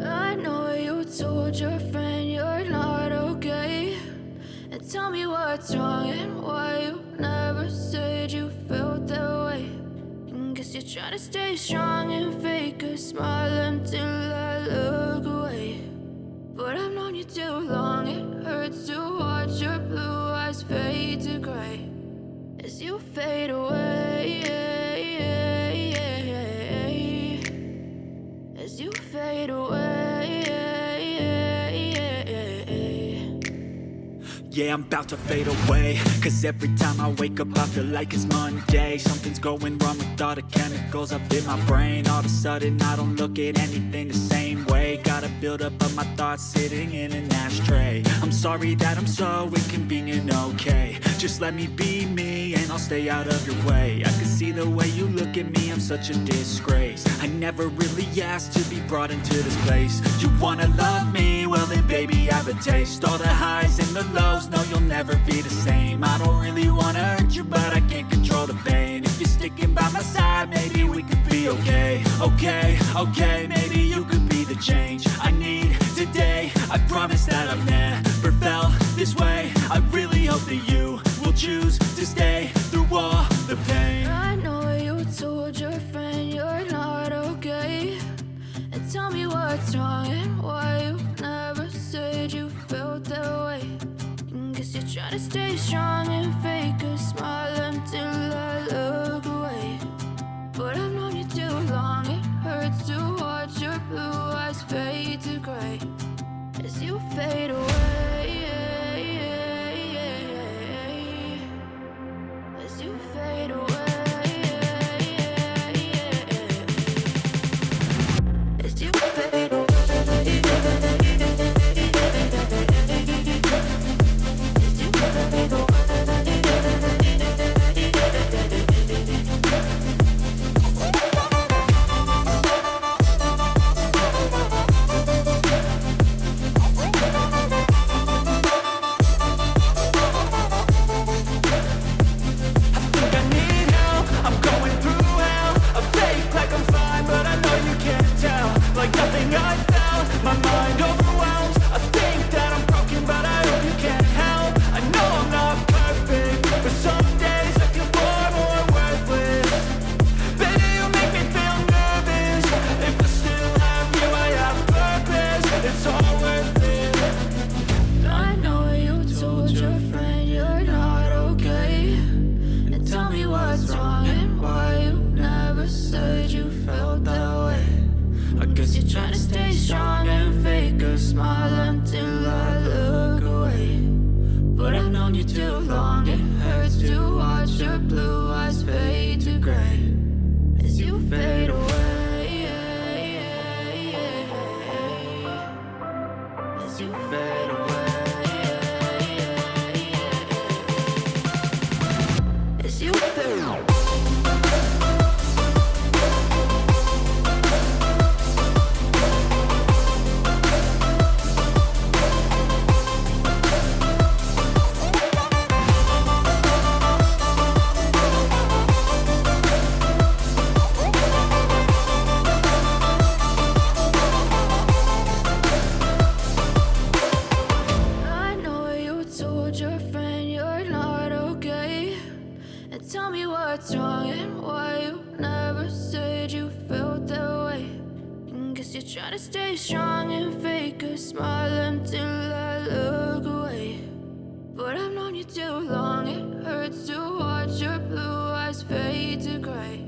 I know you told your friend you're not okay, and tell me what's wrong and why you never said you felt that way. And guess you're trying to stay strong and fake a smile until I look away. But I've known you too long, it hurts to watch your blue eyes fade to gray as you fade away, as you fade away. Yeah, I'm about to fade away, cause every time I wake up I feel like it's Monday. Something's going wrong with all the chemicals up in my brain. All of a sudden I don't look at anything the same way. Gotta build up of my thoughts sitting in an ashtray. I'm sorry that I'm so inconvenient, okay. Just let me be me and I'll stay out of your way. I can see the way you look at me, I'm such a disgrace. I never really asked to be brought into this place. You wanna love me? Well then baby have a taste. All the highs and the lows, no you'll never be the same. I don't really wanna hurt you but I can't control the pain. If you're sticking by my side, maybe we could be okay. Okay, maybe you could be the change I need today. I promise that I've never felt this way. I really hope that you will choose to stay through all the pain. I know you told your friend you're not okay, and tell me what's wrong and why you never said you felt that way. And guess you're trying to stay strong and fake a smile until I look away. But I've known you too long, it hurts to watch your blue eyes fade to gray as you fade away, as you fade away. As you fade away. Baby, you make me feel nervous. If I still have guess you're trying to stay strong and fake a smile until I look away. But I've known you too long, it hurts to watch your blue eyes fade to gray as you fade away. As you fade away. As you fade away. I know you told your friend you're not okay, and tell me what's wrong and why you never said you felt that way. And guess you're trying to stay strong and fake a smile until I look away. But I've known you too long, it hurts to watch your blue eyes fade to gray.